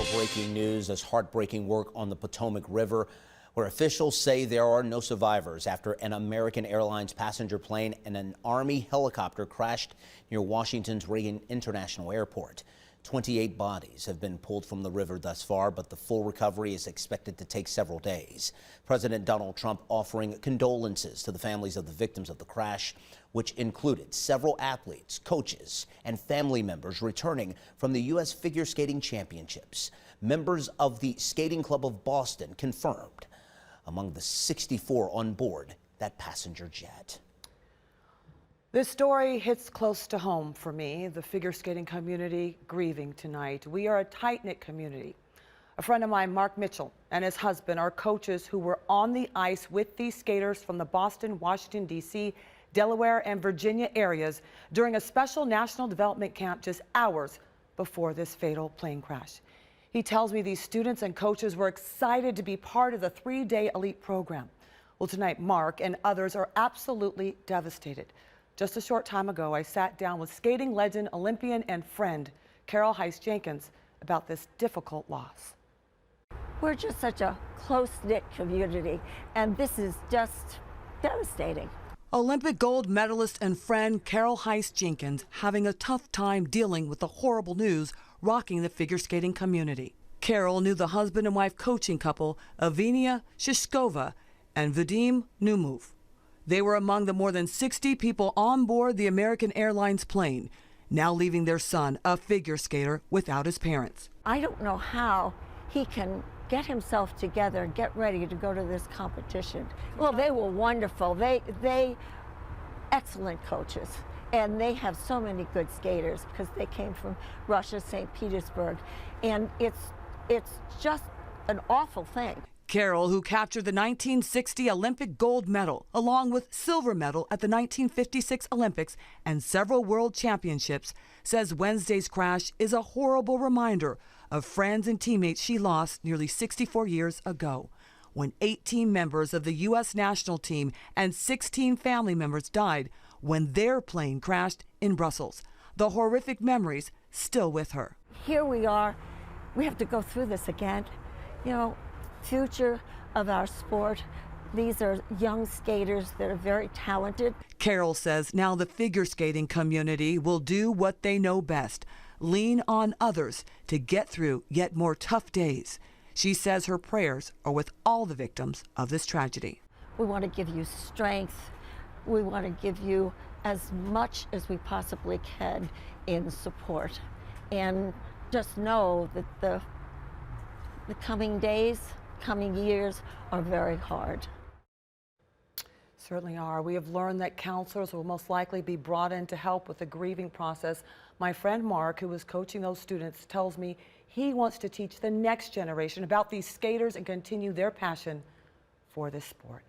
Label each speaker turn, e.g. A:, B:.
A: More breaking news as heartbreaking work on the Potomac River, where officials say there are no survivors after an American Airlines passenger plane and an Army helicopter crashed near Washington's Reagan International Airport. 28 bodies have been pulled from the river thus far, but the full recovery is expected to take several days. President Donald Trump offering condolences to the families of the victims of the crash, which included several athletes, coaches, and family members returning from the U.S. Figure Skating Championships. Members of the Skating Club of Boston confirmed among the 64 on board that passenger jet.
B: This story hits close to home for me, the figure skating community grieving tonight. We are a tight-knit community. A friend of mine, Mark Mitchell, and his husband are coaches who were on the ice with these skaters from the Boston, Washington, D.C., Delaware, and Virginia areas during a special national development camp just hours before this fatal plane crash. He tells me these students and coaches were excited to be part of the 3-day elite program. Well, tonight, Mark and others are absolutely devastated. Just a short time ago, I sat down with skating legend, Olympian, and friend Carol Heiss-Jenkins about this difficult loss.
C: We're just such a close-knit community, and this is just devastating.
B: Olympic gold medalist and friend Carol Heiss-Jenkins having a tough time dealing with the horrible news rocking the figure skating community. Carol knew the husband and wife coaching couple Evgenia Shishkova and Vadim Numov. They were among the more than 60 people on board the American Airlines plane, now leaving their son, a figure skater, without his parents.
C: I don't know how he can get himself together and get ready to go to this competition. Well, they were wonderful. They excellent coaches, and they have so many good skaters because they came from Russia, St. Petersburg, and it's just an awful thing.
B: Carol, who captured the 1960 Olympic gold medal, along with silver medal at the 1956 Olympics and several world championships, says Wednesday's crash is a horrible reminder of friends and teammates she lost nearly 64 years ago, when 18 members of the U.S. national team and 16 family members died when their plane crashed in Brussels. The horrific memories still with her.
C: Here we are. We have to go through this again. You know, future of our sport. These are young skaters that are very talented.
B: Carol says now the figure skating community will do what they know best, lean on others to get through yet more tough days. She says her prayers are with all the victims of this tragedy.
C: We want to give you strength. We want to give you as much as we possibly can in support. And just know that the coming days, coming years are very hard.
B: Certainly are. We have learned that counselors will most likely be brought in to help with the grieving process. My friend Mark, who was coaching those students, tells me he wants to teach the next generation about these skaters and continue their passion for this sport.